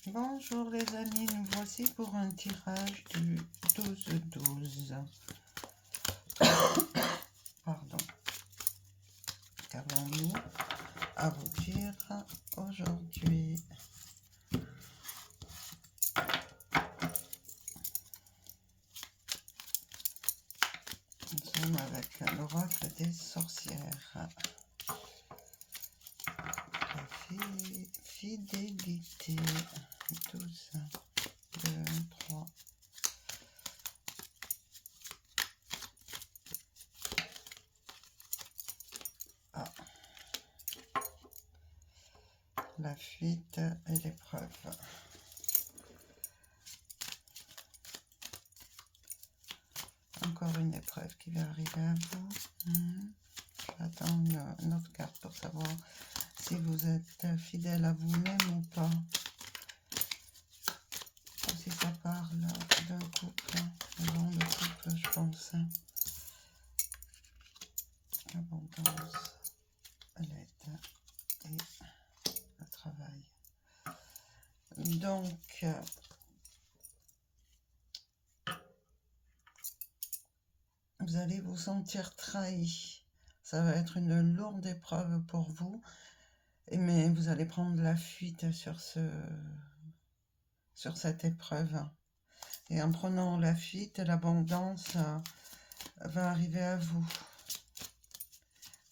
Bonjour les amis, nous voici pour un tirage du 12-12. Pardon. Qu'avons-nous à vous dire aujourd'hui? Nous sommes avec l'oracle des sorcières. La fidélité. 12, 2, 3. Ah. La fuite et l'épreuve. Encore une épreuve qui va arriver à vous. J'attends une autre carte pour savoir si vous êtes fidèle à vous-même ou pas. Ou si ça parle d'un couple, un genre de couple, je pense. Abondance, l'aide et le travail. Donc, vous allez vous sentir trahi. Ça va être une lourde épreuve pour vous. Mais vous allez prendre la fuite sur cette épreuve. Et en prenant la fuite, l'abondance va arriver à vous.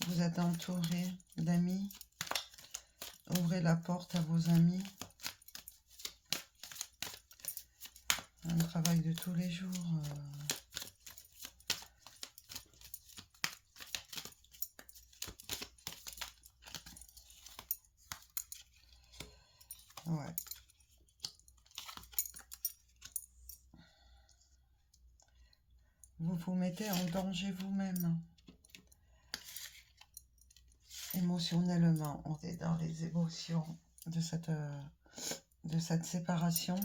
Vous êtes entouré d'amis. Ouvrez la porte à vos amis. Un travail de tous les jours. Ouais. Vous vous mettez en danger vous-même. Émotionnellement, on est dans les émotions de cette séparation.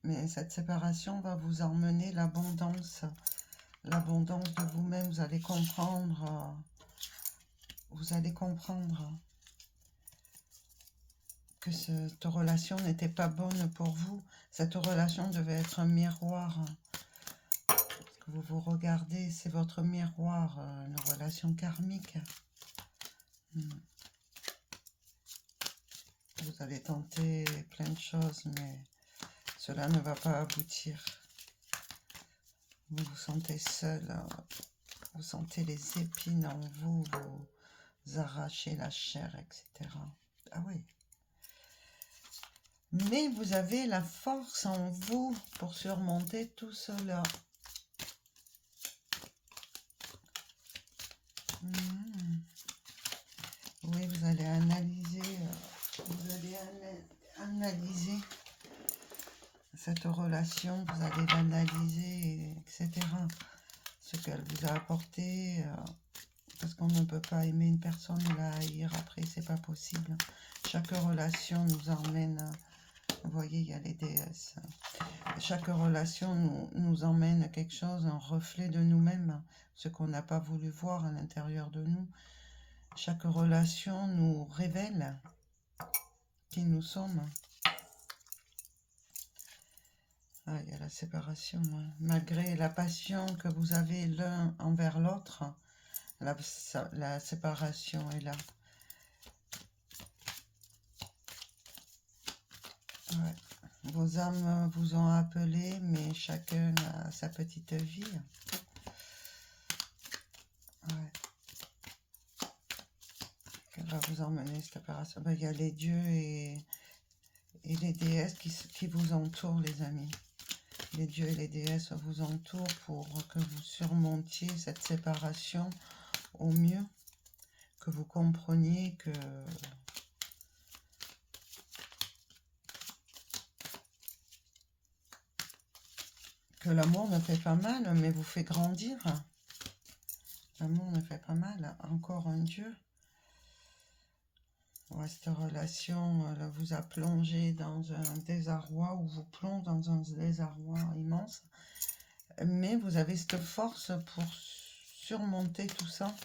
Mais cette séparation va vous emmener l'abondance de vous-même. Vous allez comprendre que cette relation n'était pas bonne pour vous. Cette relation devait être un miroir. Que vous vous regardez, c'est votre miroir, une relation karmique. Vous allez tenter plein de choses, mais cela ne va pas aboutir. Vous vous sentez seul, vous sentez les épines en vous, vous arrachez la chair, etc. Ah oui. Mais vous avez la force en vous pour surmonter tout cela. Oui, vous allez analyser cette relation, vous allez l'analyser, etc. Ce qu'elle vous a apporté, parce qu'on ne peut pas aimer une personne et la haïr après, c'est pas possible. Chaque relation nous emmène, vous voyez, il y a les déesses. Chaque relation nous emmène à quelque chose, un reflet de nous-mêmes, ce qu'on n'a pas voulu voir à l'intérieur de nous. Chaque relation nous révèle qui nous sommes. Ah, il y a la séparation. Hein. Malgré la passion que vous avez l'un envers l'autre, la séparation est là. Ouais. Vos âmes vous ont appelé, mais chacun a sa petite vie. Ouais. Elle va vous emmener cette séparation. Ben, il y a les dieux et les déesses qui vous entourent, les amis. Les dieux et les déesses vous entourent pour que vous surmontiez cette séparation au mieux, que vous compreniez que l'amour ne fait pas mal, mais vous fait grandir. L'amour ne fait pas mal. Encore un Dieu. Ouais, cette relation vous a plongé dans un désarroi, ou vous plonge dans un désarroi immense. Mais vous avez cette force pour surmonter tout ça.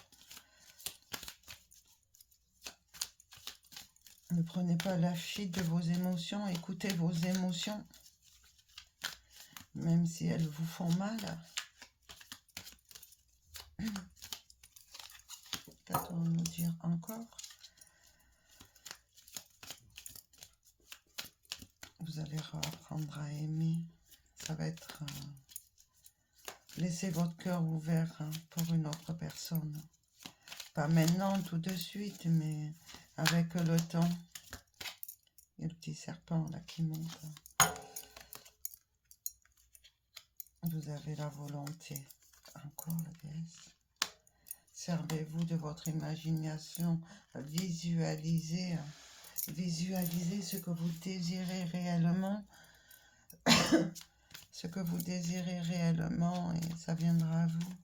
Ne prenez pas la fuite de vos émotions. Écoutez vos émotions. Même si elles vous font mal. Qu'est-ce qu'on va nous dire encore? Vous allez apprendre à aimer. Ça va être... laissez votre cœur ouvert pour une autre personne. Pas maintenant, tout de suite, mais avec le temps. Il y a le petit serpent là qui monte. Vous avez la volonté. Encore la déesse. Servez-vous de votre imagination. Visualisez ce que vous désirez réellement. Ce que vous désirez réellement et ça viendra à vous.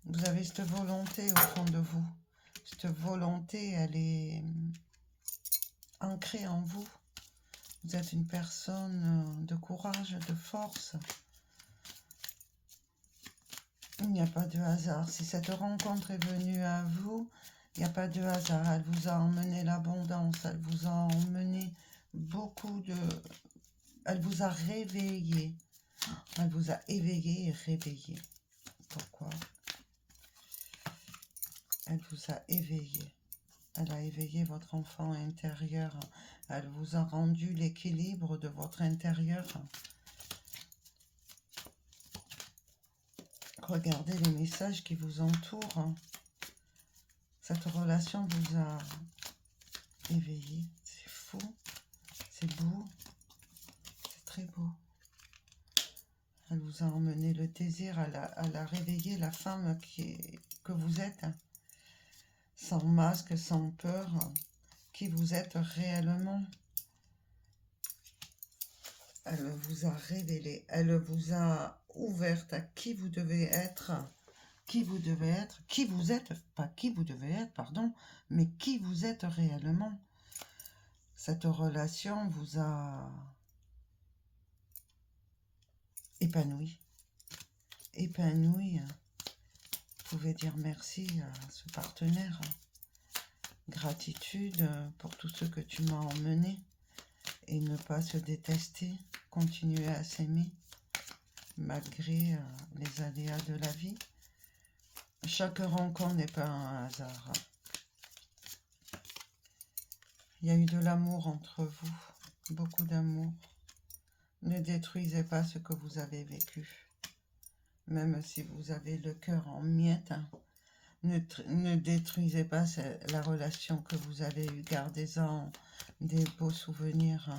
Vous avez cette volonté au fond de vous. Cette volonté, elle est ancrée en vous. Vous êtes une personne de courage, de force. Il n'y a pas de hasard. Si cette rencontre est venue à vous, il n'y a pas de hasard. Elle vous a emmené l'abondance. Elle vous a emmené beaucoup de... Elle vous a réveillé. Elle vous a éveillé et réveillé. Pourquoi? Elle vous a éveillé. Elle a éveillé votre enfant intérieur. Elle vous a rendu l'équilibre de votre intérieur. Regardez les messages qui vous entourent. Cette relation vous a éveillé. C'est fou. C'est beau. C'est très beau. Elle vous a emmené le désir. Elle a réveillé la femme que vous êtes. Sans masque, sans peur. Qui vous êtes réellement. Elle vous a révélé. Elle vous a ouverte à qui vous devez être. Qui vous devez être. Qui vous êtes. Pas qui vous devez être, pardon. Mais qui vous êtes réellement. Cette relation vous a épanoui. Épanoui. Vous pouvez dire merci à ce partenaire. Gratitude pour tout ce que tu m'as emmené. Et ne pas se détester. Continuer à s'aimer. Malgré les aléas de la vie. Chaque rencontre n'est pas un hasard. Il y a eu de l'amour entre vous. Beaucoup d'amour. Ne détruisez pas ce que vous avez vécu. Même si vous avez le cœur en miettes. Ne détruisez pas la relation que vous avez eue. Gardez-en des beaux souvenirs.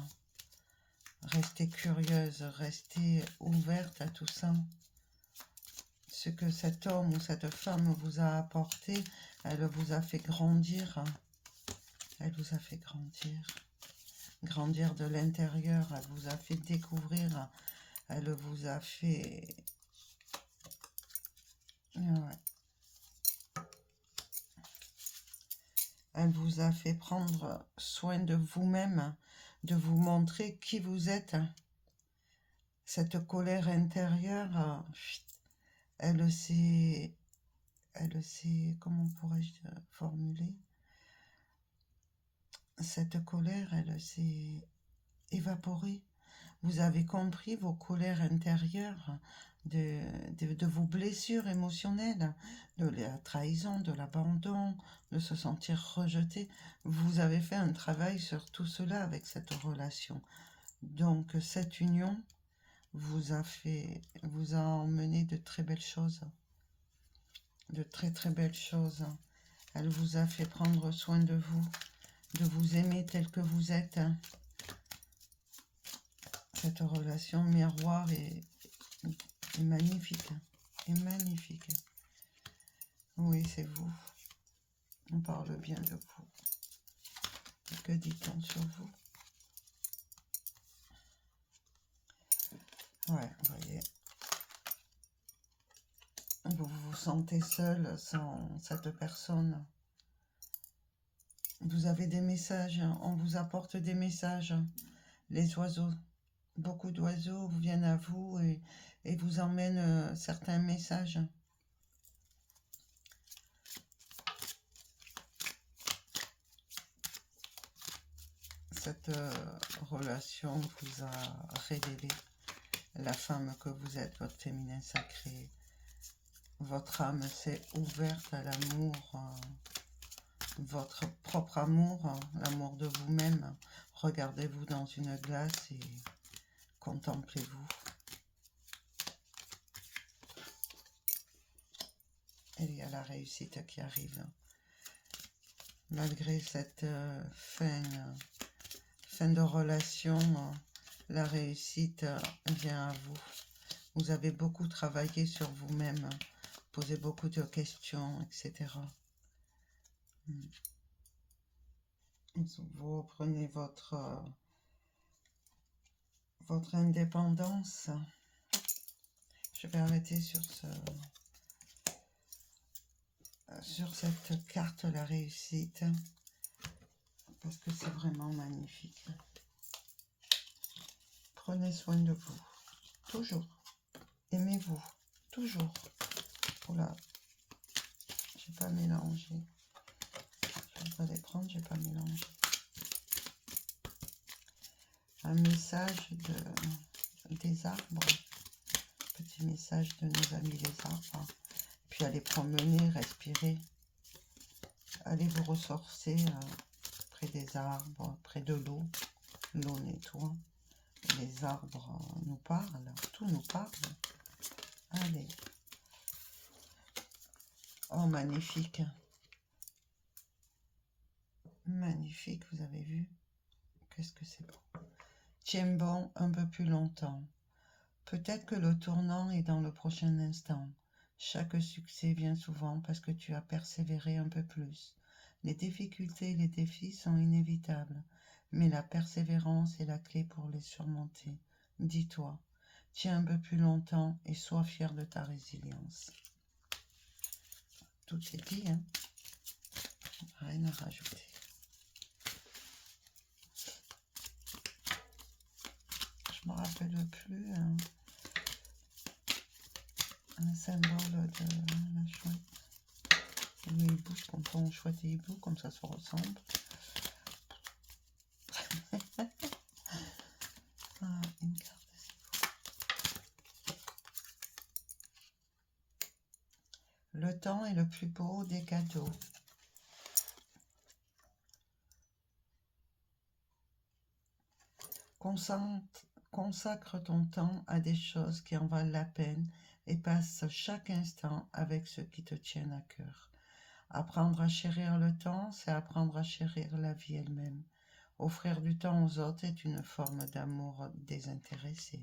Restez curieuse. Restez ouverte à tout ça. Ce que cet homme ou cette femme vous a apporté, elle vous a fait grandir. Elle vous a fait grandir. Grandir de l'intérieur. Elle vous a fait découvrir. Elle vous a fait... Ouais. Elle vous a fait prendre soin de vous-même, de vous montrer qui vous êtes. Cette colère intérieure, elle s'est, comment pourrais-je formuler? Cette colère, elle s'est évaporée. Vous avez compris vos colères intérieures, de vos blessures émotionnelles, de la trahison, de l'abandon, de se sentir rejeté. Vous avez fait un travail sur tout cela avec cette relation. Donc cette union vous a emmené de très belles choses. De très très belles choses. Elle vous a fait prendre soin de vous aimer tel que vous êtes. Cette relation miroir est magnifique. Est magnifique. Oui, c'est vous. On parle bien de vous. Que dit-on sur vous? Ouais, vous voyez. Vous vous sentez seul sans cette personne. Vous avez des messages. On vous apporte des messages. Les oiseaux. Beaucoup d'oiseaux viennent à vous et vous emmènent certains messages. Cette relation vous a révélé la femme que vous êtes, votre féminin sacré. Votre âme s'est ouverte à l'amour, votre propre amour, l'amour de vous-même. Regardez-vous dans une glace et contemplez-vous. Et il y a la réussite qui arrive. Malgré cette fin de relation, la réussite vient à vous. Vous avez beaucoup travaillé sur vous-même, posé beaucoup de questions, etc. Vous reprenez votre indépendance. Je vais arrêter sur cette carte, la réussite, parce que c'est vraiment magnifique. Prenez soin de vous, toujours. Aimez-vous, toujours. Oula, j'ai pas mélangé. Je vais les prendre, j'ai pas mélangé. Un message des arbres. Petit message de nos amis les arbres. Puis allez promener, respirer. Allez vous ressourcer près des arbres, près de l'eau. L'eau nettoie. Les arbres nous parlent. Tout nous parle. Allez. Oh, magnifique. Magnifique, vous avez vu? Qu'est-ce que c'est beau. Tiens bon un peu plus longtemps. Peut-être que le tournant est dans le prochain instant. Chaque succès vient souvent parce que tu as persévéré un peu plus. Les difficultés et les défis sont inévitables, mais la persévérance est la clé pour les surmonter. Dis-toi, tiens un peu plus longtemps et sois fier de ta résilience. Tout est dit, hein? Rien à rajouter. Je me rappelle plus un symbole de la chouette. Le hibou, je comprends chouette et hibou, comme ça se ressemble. Une carte de hibou. Le temps est le plus beau des cadeaux. Consacre ton temps à des choses qui en valent la peine et passe chaque instant avec ceux qui te tiennent à cœur. Apprendre à chérir le temps, c'est apprendre à chérir la vie elle-même. Offrir du temps aux autres est une forme d'amour désintéressé.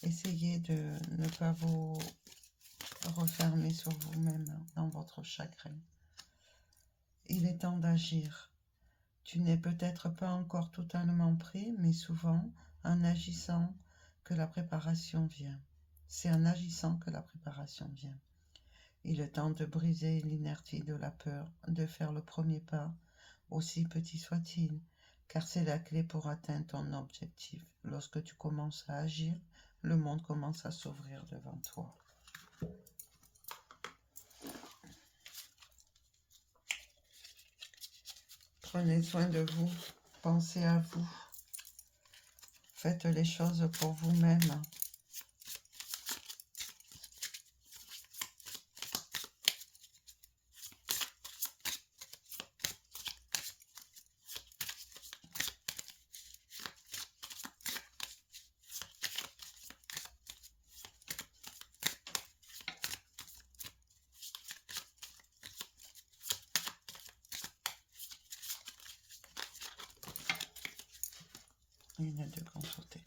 Essayez de ne pas vous refermer sur vous-même dans votre chagrin. Il est temps d'agir. Tu n'es peut-être pas encore totalement prêt, mais souvent, en agissant, que la préparation vient. C'est en agissant que la préparation vient. Il est temps de briser l'inertie de la peur, de faire le premier pas, aussi petit soit-il, car c'est la clé pour atteindre ton objectif. Lorsque tu commences à agir, le monde commence à s'ouvrir devant toi. Prenez soin de vous, pensez à vous, faites les choses pour vous-même. Il y en a deux qu'on sautait.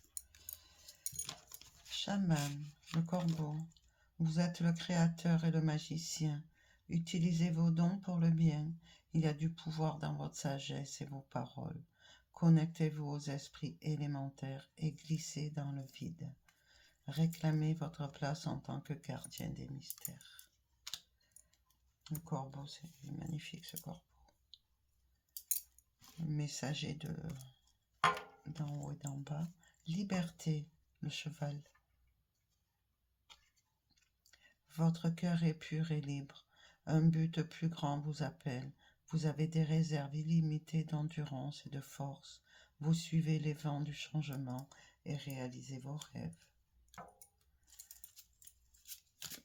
Chaman, le corbeau, vous êtes le créateur et le magicien. Utilisez vos dons pour le bien. Il y a du pouvoir dans votre sagesse et vos paroles. Connectez-vous aux esprits élémentaires et glissez dans le vide. Réclamez votre place en tant que gardien des mystères. Le corbeau, c'est magnifique ce corbeau. Le messager d'en haut et d'en bas. Liberté, le cheval. Votre cœur est pur et libre. Un but plus grand vous appelle. Vous avez des réserves illimitées d'endurance et de force. Vous suivez les vents du changement et réalisez vos rêves.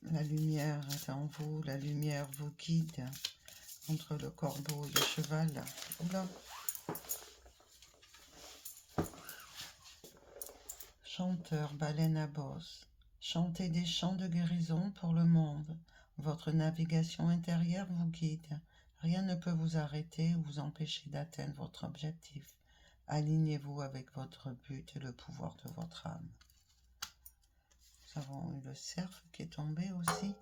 La lumière est en vous, la lumière vous guide entre le corbeau et le cheval. Oula. Chanteur, baleine à bosse, chantez des chants de guérison pour le monde. Votre navigation intérieure vous guide. Rien ne peut vous arrêter ou vous empêcher d'atteindre votre objectif. Alignez-vous avec votre but et le pouvoir de votre âme. Nous avons eu le cerf qui est tombé aussi.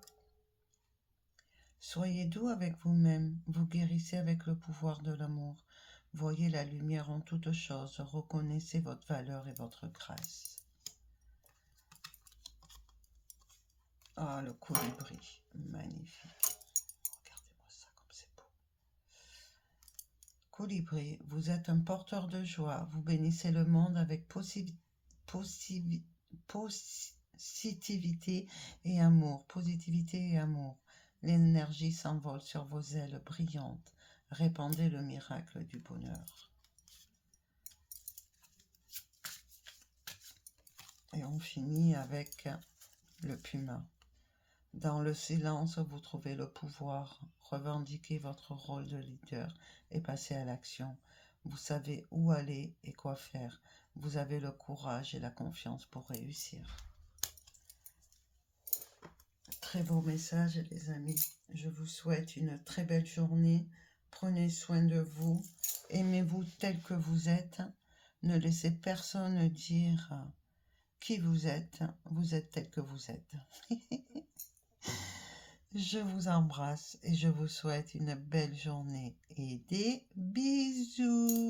Soyez doux avec vous-même, vous guérissez avec le pouvoir de l'amour. Voyez la lumière en toutes choses, reconnaissez votre valeur et votre grâce. Ah, le colibri, magnifique. Regardez-moi ça comme c'est beau. Colibri, vous êtes un porteur de joie, vous bénissez le monde avec positivité et amour. Positivité et amour. L'énergie s'envole sur vos ailes brillantes. Répandez le miracle du bonheur. Et on finit avec le puma. Dans le silence, vous trouvez le pouvoir. Revendiquez votre rôle de leader et passez à l'action. Vous savez où aller et quoi faire. Vous avez le courage et la confiance pour réussir. Très beau message, les amis. Je vous souhaite une très belle journée. Prenez soin de vous. Aimez-vous tel que vous êtes. Ne laissez personne dire qui vous êtes. Vous êtes tel que vous êtes. Je vous embrasse et je vous souhaite une belle journée et des bisous.